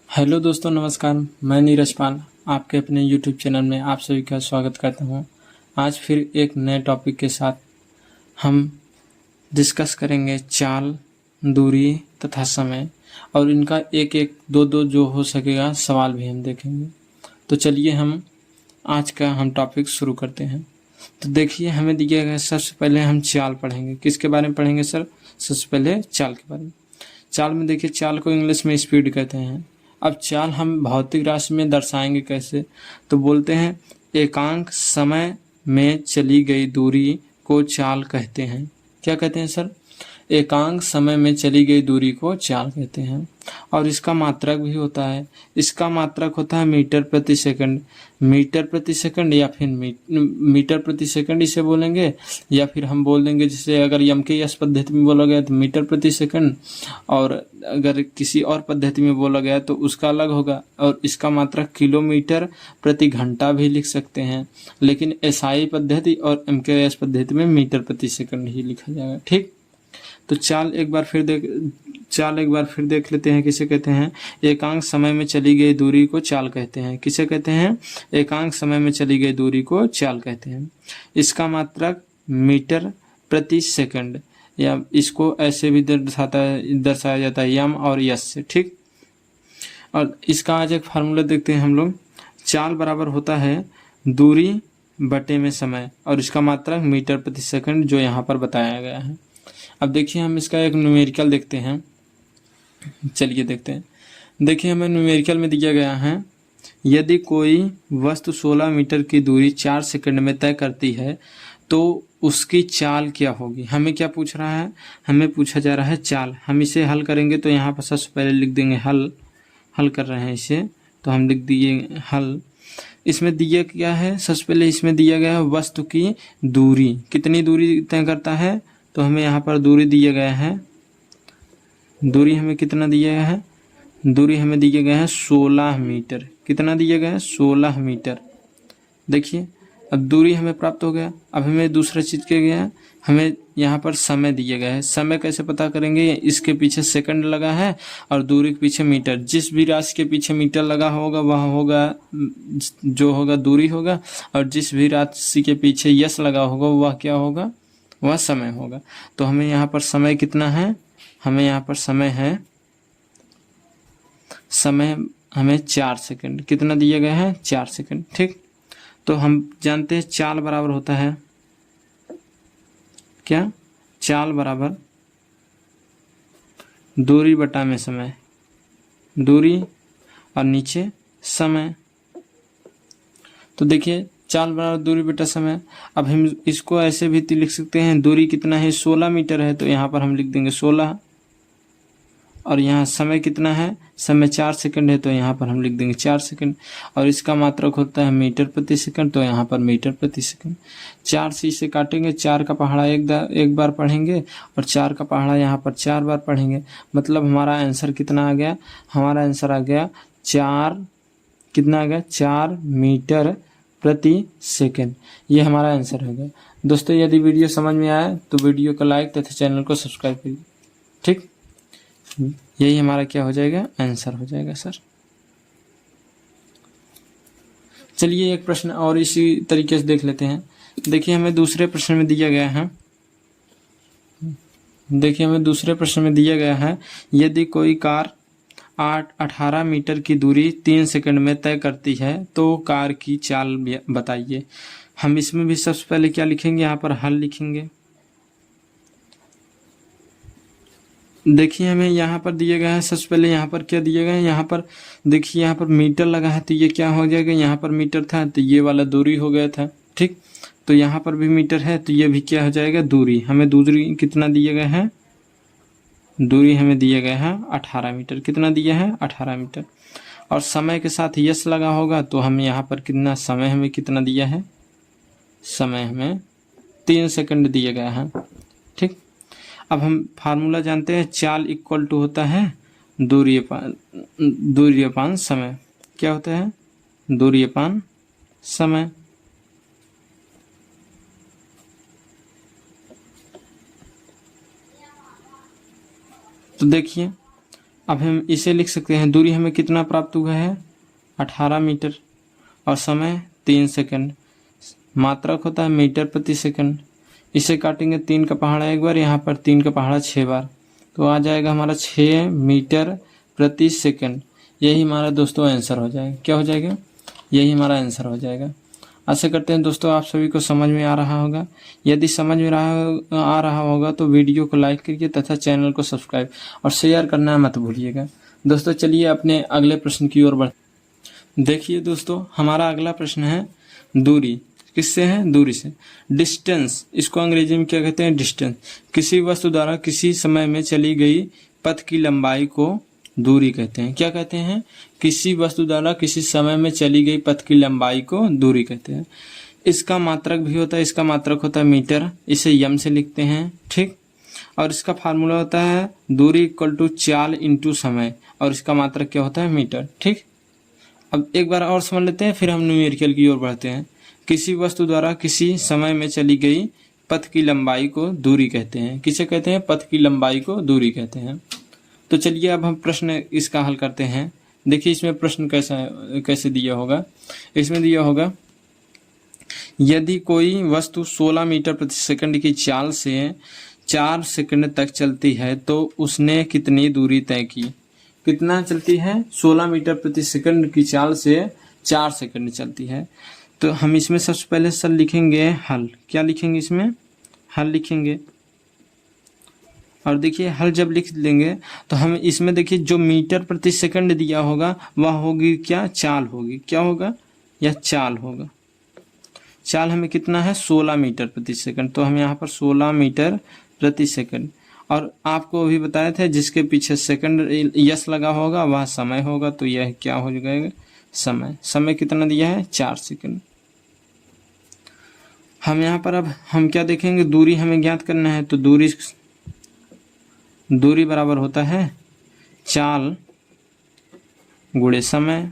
Hello दोस्तों, नमस्कार। मैं नीरज पाल आपके अपने यूट्यूब चैनल में आप सभी का स्वागत करता हूं। आज फिर एक नए टॉपिक के साथ हम डिस्कस करेंगे चाल, दूरी तथा समय, और इनका एक एक दो दो जो हो सकेगा सवाल भी हम देखेंगे। तो चलिए हम आज का टॉपिक शुरू करते हैं। तो देखिए, हमें दिया गया सबसे पहले हम चाल पढ़ेंगे। किसके बारे में पढ़ेंगे सर? सबसे पहले चाल के बारे में। चाल में देखिए, चाल को इंग्लिश में स्पीड कहते हैं। अब चाल हम भौतिक राशि में दर्शाएंगे कैसे? तो बोलते हैं एकांक समय में चली गई दूरी को चाल कहते हैं। क्या कहते हैं सर? एकांक समय में चली गई दूरी को चाल कहते हैं। और इसका मात्रक भी होता है। इसका मात्रक होता है मीटर प्रति सेकंड। मीटर प्रति सेकंड या फिर मीटर प्रति सेकंड इसे बोलेंगे, या फिर हम बोल देंगे, जैसे अगर यम के यस पद्धति में बोला गया तो मीटर प्रति सेकंड, और अगर किसी और पद्धति में बोला गया तो उसका अलग होगा। और इसका मात्रक किलोमीटर प्रति घंटा भी लिख सकते हैं, लेकिन एसआई पद्धति और एमकेएस पद्धति में मीटर प्रति सेकंड ही लिखा जाएगा। ठीक, तो चाल एक बार फिर देख लेते हैं। किसे कहते हैं? एकांक समय में चली गई दूरी को चाल कहते हैं। किसे कहते हैं? एकांक समय में चली गई दूरी को चाल कहते हैं। इसका मात्रक मीटर प्रति सेकंड, या इसको ऐसे भी दर्शाया जाता है यम और यस से। ठीक, और इसका आज एक फार्मूला देखते हैं हम लोग। चाल बराबर होता है दूरी बटे में समय, और इसका मात्रक मीटर प्रति सेकंड जो यहाँ पर बताया गया है। अब देखिए, हम इसका एक न्यूमेरिकल देखते हैं। चलिए देखते हैं। देखिए, हमें न्यूमेरिकल में दिया गया है, यदि कोई वस्तु 16 मीटर की दूरी 4 सेकंड में तय करती है तो उसकी चाल क्या होगी। हमें क्या पूछ रहा है? हमें पूछा जा रहा है चाल। हम इसे हल करेंगे तो यहाँ पर सबसे पहले लिख देंगे हल कर रहे हैं इसे, तो हम लिख दिए हल। इसमें दिया क्या है? सबसे पहले इसमें दिया गया है वस्तु की दूरी, कितनी दूरी तय करता है। तो हमें यहाँ पर दूरी दिया गया है, दूरी हमें कितना दिया गया है? दूरी हमें दिया गया है 16 मीटर। कितना दिया गया है? 16 मीटर। देखिए, अब दूरी हमें प्राप्त हो गया। अब हमें दूसरा चीज़ क्या गया है? हमें यहाँ पर समय दिया गया है। समय कैसे पता करेंगे? इसके पीछे सेकंड लगा है और दूरी के पीछे मीटर। जिस भी राशि के पीछे मीटर लगा होगा वह होगा जो होगा दूरी होगा, और जिस भी राशि के पीछे यस लगा होगा वह क्या होगा? वह समय होगा। तो हमें यहाँ पर समय कितना है? हमें यहाँ पर समय हमें 4 सेकंड। कितना दिया गया है? 4 सेकंड। ठीक, तो हम जानते हैं चाल बराबर होता है क्या? चाल बराबर दूरी बटा में समय, दूरी और नीचे समय। तो देखिए, चाल बराबर दूरी बटा समय। अब हम इसको ऐसे भी लिख सकते हैं, दूरी कितना है? 16 मीटर है, तो यहाँ पर हम लिख देंगे 16। और यहाँ समय कितना है? समय 4 सेकंड है, तो यहाँ पर हम लिख देंगे 4 सेकंड। और इसका मात्रक होता है मीटर प्रति सेकंड, तो यहाँ पर मीटर प्रति सेकंड। 4 से इसे काटेंगे, 4 का पहाड़ा एक बार पढ़ेंगे, और 4 का पहाड़ा यहाँ पर 4 बार पढ़ेंगे। मतलब हमारा आंसर कितना आ गया? हमारा आंसर आ गया 4, कितना आ गया? 4 मीटर प्रति सेकंड। ये हमारा आंसर हो गया। दोस्तों, यदि वीडियो समझ में आया तो वीडियो को लाइक तथा चैनल को सब्सक्राइब करिए। ठीक, यही हमारा क्या हो जाएगा? आंसर हो जाएगा सर। चलिए एक प्रश्न और इसी तरीके से देख लेते हैं। देखिए, हमें दूसरे प्रश्न में दिया गया है, यदि कोई कार 18 मीटर की दूरी 3 सेकंड में तय करती है तो कार की चाल बताइए। हम इसमें भी सबसे पहले क्या लिखेंगे? यहाँ पर हल लिखेंगे। देखिए, हमें यहाँ पर दिया गया है, सबसे पहले यहाँ पर क्या दिया गया है? यहाँ पर देखिए, यहाँ पर मीटर लगा है, तो ये क्या हो जाएगा? यहाँ पर मीटर था तो ये वाला दूरी हो गया था। ठीक, तो यहाँ पर भी मीटर है, तो ये भी क्या हो जाएगा? दूरी। हमें दूरी कितना दिया गया है? दूरी हमें दिया गया है 18 मीटर। कितना दिया है? 18 मीटर। और समय के साथ यस लगा होगा, तो हम यहाँ पर कितना समय हमें कितना दिया है? समय हमें 3 सेकंड दिया गया है। ठीक, अब हम फार्मूला जानते हैं, चाल इक्वल टू होता है दूरी अपान समय। क्या होता है? दूरी अपान समय। तो देखिए, अब हम इसे लिख सकते हैं, दूरी हमें कितना प्राप्त हुआ है 18 मीटर और समय 3 सेकंड। मात्रक होता है मीटर प्रति सेकंड। इसे काटेंगे 3 का पहाड़ा एक बार, यहाँ पर 3 का पहाड़ा 6 बार, तो आ जाएगा हमारा 6 मीटर प्रति सेकंड। यही हमारा दोस्तों आंसर हो जाएगा। क्या हो जाएगा? यही हमारा आंसर हो जाएगा। आशा करते हैं दोस्तों आप सभी को समझ में आ रहा होगा। यदि समझ में आ रहा होगा तो वीडियो को लाइक करिए तथा चैनल को सब्सक्राइब और शेयर करना मत भूलिएगा। दोस्तों चलिए अपने अगले प्रश्न की ओर बढ़। देखिए दोस्तों, हमारा अगला प्रश्न है दूरी। किससे है? दूरी से। डिस्टेंस, इसको अंग्रेजी में क्या कहते हैं? डिस्टेंस। किसी वस्तु द्वारा किसी समय में चली गई पथ की लंबाई को दूरी कहते हैं। क्या कहते हैं? किसी वस्तु द्वारा किसी समय में चली गई पथ की लंबाई को दूरी कहते हैं। इसका मात्रक भी होता है, इसका मात्रक होता है मीटर। इसे यम से लिखते हैं, ठीक। और इसका फार्मूला होता है दूरी इक्वल टू चाल इंटू समय, और इसका मात्रक क्या होता है? मीटर, ठीक। अब एक बार और समझ लेते हैं, फिर हम न्यूमेरिकल की ओर बढ़ते हैं। किसी वस्तु द्वारा किसी समय में चली गई पथ की लंबाई को दूरी कहते हैं। किसे कहते हैं? पथ की लंबाई को दूरी कहते हैं। तो चलिए अब हम प्रश्न इसका हल करते हैं। देखिए इसमें प्रश्न कैसे दिया होगा। इसमें दिया होगा, यदि कोई वस्तु 16 मीटर प्रति सेकंड की चाल से 4 सेकंड तक चलती है तो उसने कितनी दूरी तय की? कितना चलती है? 16 मीटर प्रति सेकंड की चाल से 4 सेकंड चलती है। तो हम इसमें सबसे पहले सर लिखेंगे हल। क्या लिखेंगे? इसमें हल लिखेंगे। और देखिए हल जब लिख लेंगे तो हम इसमें देखिए जो मीटर प्रति सेकंड दिया होगा वह होगी क्या? चाल होगी। क्या होगा? यह चाल होगा। चाल हमें कितना है? 16 मीटर प्रति सेकंड। तो हम यहाँ पर 16 मीटर प्रति सेकंड। और आपको अभी बताया था जिसके पीछे सेकंड यस लगा होगा वह समय होगा, तो यह क्या हो जाएगा? समय। समय कितना दिया है? 4 सेकंड। हम यहाँ पर अब हम क्या देखेंगे? दूरी हमें ज्ञात करना है, तो दूरी बराबर होता है चाल गुणे समय।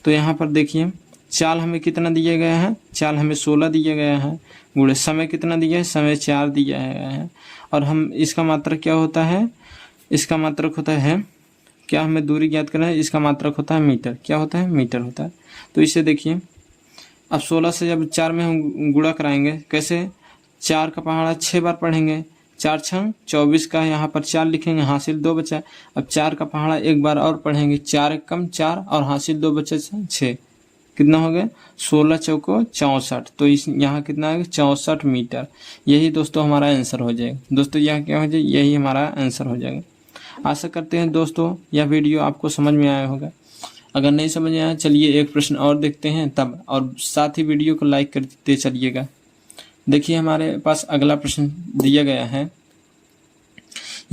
तो यहाँ पर देखिए चाल हमें कितना दिया गया है? चाल हमें 16 दिया गया है, गुणे समय कितना दिया है? समय 4 दिया गया है। और हम इसका मात्रक क्या होता है? इसका मात्रक होता है, क्या हमें दूरी ज्ञात करना है? इसका मात्रक होता है मीटर। क्या होता है? मीटर होता है। तो इसे देखिए, अब 16 से जब 4 में हम गुणा कराएंगे, कैसे? 4 का पहाड़ा 6 बार पढ़ेंगे, 4 छंग 24 का यहाँ पर 4 लिखेंगे, हासिल 2 बचा। अब 4 का पहाड़ा एक बार और पढ़ेंगे, 4 एक कम 4 और हासिल 2 बचा 6। कितना हो गया? 16 चौको 64। तो इस यहाँ कितना है? 64 मीटर। यही दोस्तों हमारा आंसर हो जाएगा। दोस्तों यह क्या हो जाएगा? यही हमारा आंसर हो जाएगा। आशा करते हैं दोस्तों यह वीडियो आपको समझ में आया होगा। अगर नहीं समझ में आया, चलिए एक प्रश्न और देखते हैं तब, और साथ ही वीडियो को लाइक करते चलिएगा। देखिए हमारे पास अगला प्रश्न दिया गया है,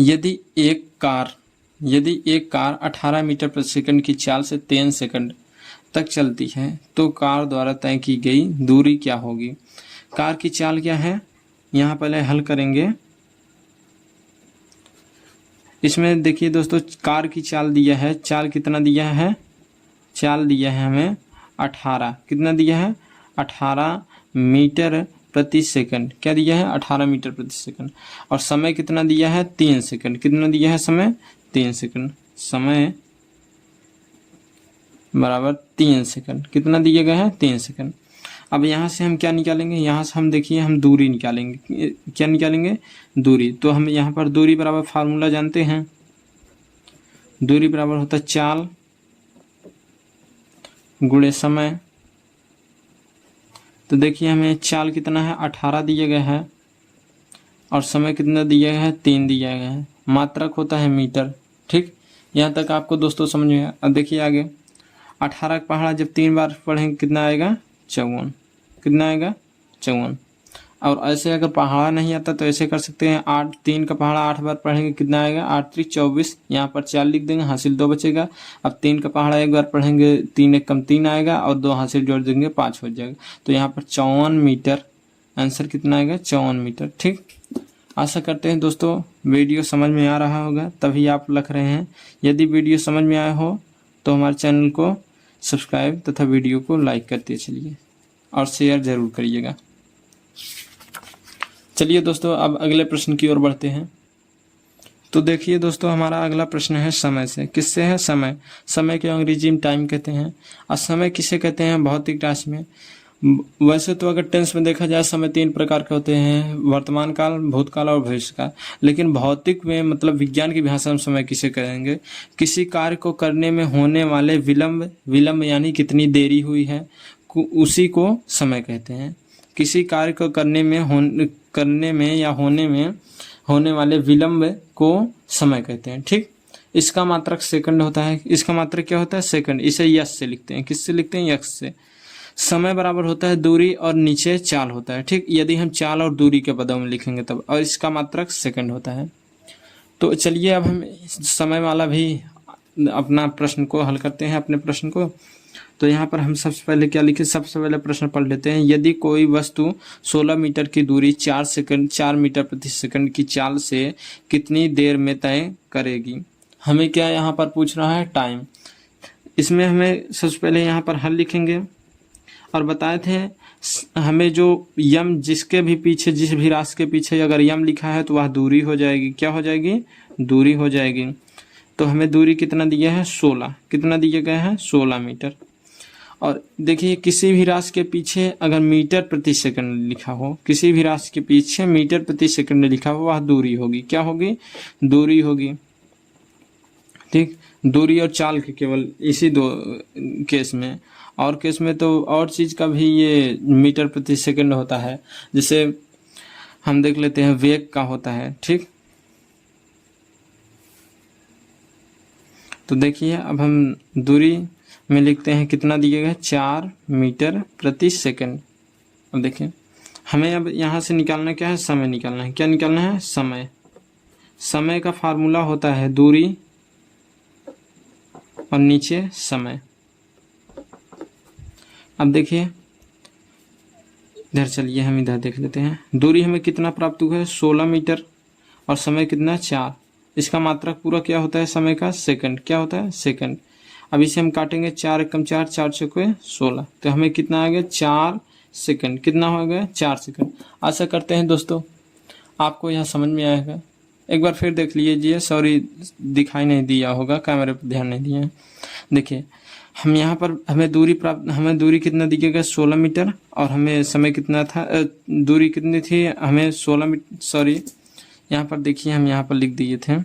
यदि एक कार 18 मीटर प्रति सेकंड की चाल से 3 सेकंड तक चलती है तो कार द्वारा तय की गई दूरी क्या होगी? कार की चाल क्या है? यहाँ पहले हल करेंगे। इसमें देखिए दोस्तों कार की चाल दिया है, चाल कितना दिया है? चाल दिया है हमें 18। कितना दिया है? 18 मीटर प्रति सेकंड। क्या दिया है? 18 मीटर प्रति सेकंड। और समय कितना दिया है? 3 सेकंड। कितना दिया है समय? 3 सेकंड। समय बराबर 3 सेकंड। कितना दिया गया है? 3 सेकंड। अब यहाँ से हम क्या निकालेंगे? यहाँ से हम देखिए हम दूरी निकालेंगे। क्या निकालेंगे? दूरी। तो हम यहाँ पर दूरी बराबर फार्मूला जानते हैं, दूरी बराबर होता है चाल गुणे समय। तो देखिए हमें चाल कितना है? 18 दिया गया है और समय कितना दिया गया है? 3 दिया गया है। मात्रक होता है मीटर, ठीक। यहाँ तक आपको दोस्तों समझ में आया। अब देखिए आगे 18 का पहाड़ा जब 3 बार पढ़ेंगे कितना आएगा? 54। कितना आएगा? 54। और ऐसे अगर पहाड़ा नहीं आता तो ऐसे कर सकते हैं, 3 का पहाड़ा 8 बार पढ़ेंगे कितना आएगा? 8 3 24। यहाँ पर 4 लिख देंगे, हासिल 2 बचेगा। अब 3 का पहाड़ा एक बार पढ़ेंगे, 3 एक कम 3 आएगा और 2 हासिल जोड़ देंगे 5 हो जाएगा। तो यहाँ पर 54 मीटर। आंसर कितना आएगा? 54 मीटर, ठीक। आशा करते हैं दोस्तों वीडियो समझ में आ रहा होगा, तभी आप लिख रहे हैं। यदि वीडियो समझ में आया हो तो हमारे चैनल को सब्सक्राइब तथा वीडियो को लाइक करते चलिए और शेयर जरूर करिएगा। चलिए दोस्तों अब अगले प्रश्न की ओर बढ़ते हैं। तो देखिए दोस्तों, हमारा अगला प्रश्न है समय से। किससे है? समय। समय के अंग्रेजी में टाइम कहते हैं। और समय किसे कहते हैं? भौतिक राशि में। वैसे तो अगर टेंस में देखा जाए, समय 3 प्रकार के होते हैं: वर्तमान काल, भूतकाल और भविष्य काल। लेकिन भौतिक में मतलब विज्ञान की भाषा में समय किसे कहेंगे? किसी कार्य को करने में होने वाले विलंब यानी कितनी देरी हुई है, उसी को समय कहते हैं। किसी कार्य को करने में या होने वाले विलंब को समय कहते हैं। ठीक, इसका मात्रक सेकंड होता है। इसका मात्रक क्या होता है? सेकंड। इसे यश से लिखते हैं। किससे लिखते हैं? यश से। समय बराबर होता है दूरी और नीचे चाल होता है। ठीक, यदि हम चाल और दूरी के पदों में लिखेंगे तब, और इसका मात्रक सेकंड होता है। तो चलिए अब हम समय वाला भी अपना प्रश्न को हल करते हैं, अपने प्रश्न को। तो यहाँ पर हम सबसे पहले क्या लिखे? सबसे पहले प्रश्न पढ़ लेते हैं। यदि कोई वस्तु 16 मीटर की दूरी 4 मीटर प्रति सेकंड की चाल से कितनी देर में तय करेगी? हमें क्या यहाँ पर पूछ रहा है? टाइम। इसमें हमें सबसे पहले यहाँ पर हल लिखेंगे और बताए थे हमें जो यम जिसके भी पीछे, जिस भी राशि के पीछे अगर यम लिखा है तो वह दूरी हो जाएगी। क्या हो जाएगी? दूरी हो जाएगी। तो हमें दूरी कितना दिया है? 16। कितना दिया गया है? 16 मीटर। और देखिए, किसी भी राशि के पीछे अगर मीटर प्रति सेकंड लिखा हो, किसी भी राशि के पीछे मीटर प्रति सेकंड लिखा हो, वह दूरी होगी। क्या होगी? दूरी होगी। ठीक, दूरी और चाल के केवल इसी दो केस में। और केस में तो और चीज का भी ये मीटर प्रति सेकंड होता है। जैसे हम देख लेते हैं, वेग का होता है। ठीक, तो देखिए अब हम दूरी में लिखते हैं कितना दिएगा? 4 मीटर प्रति सेकंड। अब देखिए, हमें अब यहाँ से निकालना क्या है? समय निकालना है। क्या निकालना है? समय। समय का फार्मूला होता है दूरी और नीचे समय। अब देखिए इधर, चलिए हम इधर देख लेते हैं। दूरी हमें कितना प्राप्त हुआ है? 16 मीटर। और समय कितना? 4। इसका मात्रक पूरा क्या होता है समय का? सेकंड। क्या होता है? सेकंड। अब इसे हम काटेंगे, 4 एकम 4, 4 चौके 16। तो हमें कितना आ गया? 4 सेकंड। कितना हो गया? 4 सेकंड। आशा करते हैं दोस्तों आपको यह समझ में आएगा। एक बार फिर देख लीजिए। सॉरी, दिखाई नहीं दिया होगा, कैमरे पर ध्यान नहीं दिया। देखिए, हम यहाँ पर हमें दूरी कितना दिखेगा? 16 मीटर। और हमें समय कितना था? दूरी कितनी थी? हमें 16 मीटर। सॉरी, यहाँ पर देखिए, हम यहाँ पर लिख दिए थे,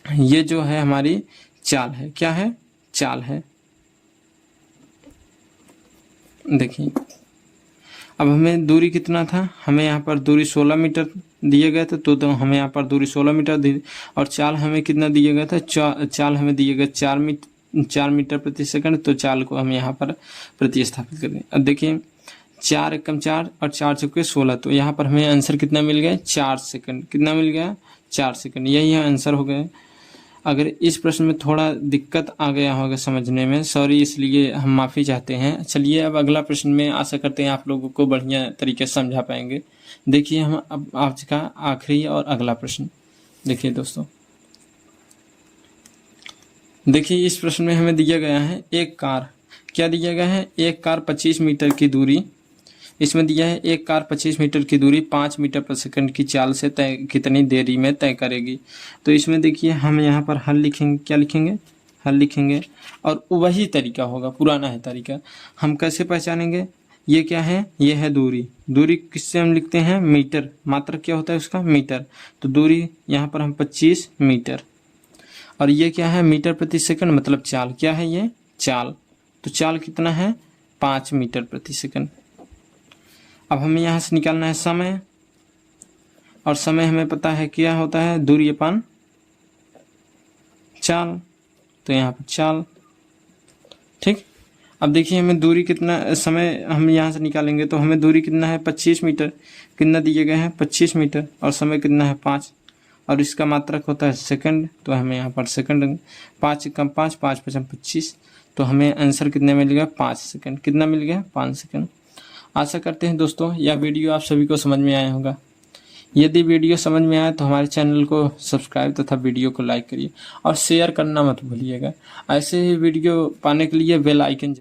ये जो है हमारी चाल है। क्या है? चाल है। देखिए, अब हमें दूरी कितना था? हमें यहाँ पर दूरी 16 मीटर दिए गए थे, तो हमें यहाँ पर दूरी 16 मीटर दी। और चाल हमें कितना दिया गया था? चाल हमें दिए गए 4 मीटर प्रति सेकंड। तो चाल को हम यहाँ पर प्रतिस्थापित कर दें। अब देखिए, 4 एकम 4 और 4 चौके 16। तो यहाँ पर हमें आंसर कितना मिल गया? 4 सेकंड। कितना मिल गया? 4 सेकंड। यही आंसर हो गया। अगर इस प्रश्न में थोड़ा दिक्कत आ गया होगा समझने में, सॉरी, इसलिए हम माफ़ी चाहते हैं। चलिए अब अगला प्रश्न में आशा करते हैं आप लोगों को बढ़िया तरीके से समझा पाएंगे। देखिए, हम अब आज का आखिरी और अगला प्रश्न देखिए दोस्तों। देखिए, इस प्रश्न में हमें दिया गया है एक कार। क्या दिया गया है? एक कार 25 मीटर की दूरी। इसमें दिया है एक कार 25 मीटर की दूरी 5 मीटर प्रति सेकंड की चाल से कितनी देरी में तय करेगी। तो इसमें देखिए, हम यहाँ पर हल लिखेंगे। क्या लिखेंगे? हल लिखेंगे। और वही तरीका होगा, पुराना है तरीका। हम कैसे पहचानेंगे? ये क्या है? ये है दूरी। दूरी किससे हम लिखते हैं? मीटर। मात्रक क्या होता है उसका? मीटर। तो दूरी यहाँ पर हम 25 मीटर। और ये क्या है? मीटर प्रति सेकंड, मतलब चाल। क्या है ये? चाल। तो चाल कितना है? 5 मीटर प्रति सेकंड। अब हमें यहाँ से निकालना है समय। और समय हमें पता है क्या होता है? दूरी अपन चाल। तो यहाँ पर चाल। ठीक, अब देखिए, हमें दूरी कितना, समय हम यहाँ से निकालेंगे तो हमें दूरी कितना है? 25 मीटर। कितना दिए गए हैं? 25 मीटर। और समय कितना है? 5। और इसका मात्रक होता है सेकंड। तो हमें यहाँ पर सेकंड, 5 एकम 5, 5 पचम 25। तो हमें आंसर कितने मिल गया? 5 सेकंड। कितना मिल गया? 5 सेकंड। आशा करते हैं दोस्तों यह वीडियो आप सभी को समझ में आया होगा। यदि वीडियो समझ में आया तो हमारे चैनल को सब्सक्राइब तथा वीडियो को लाइक करिए और शेयर करना मत भूलिएगा। ऐसे ही वीडियो पाने के लिए बेल आइकन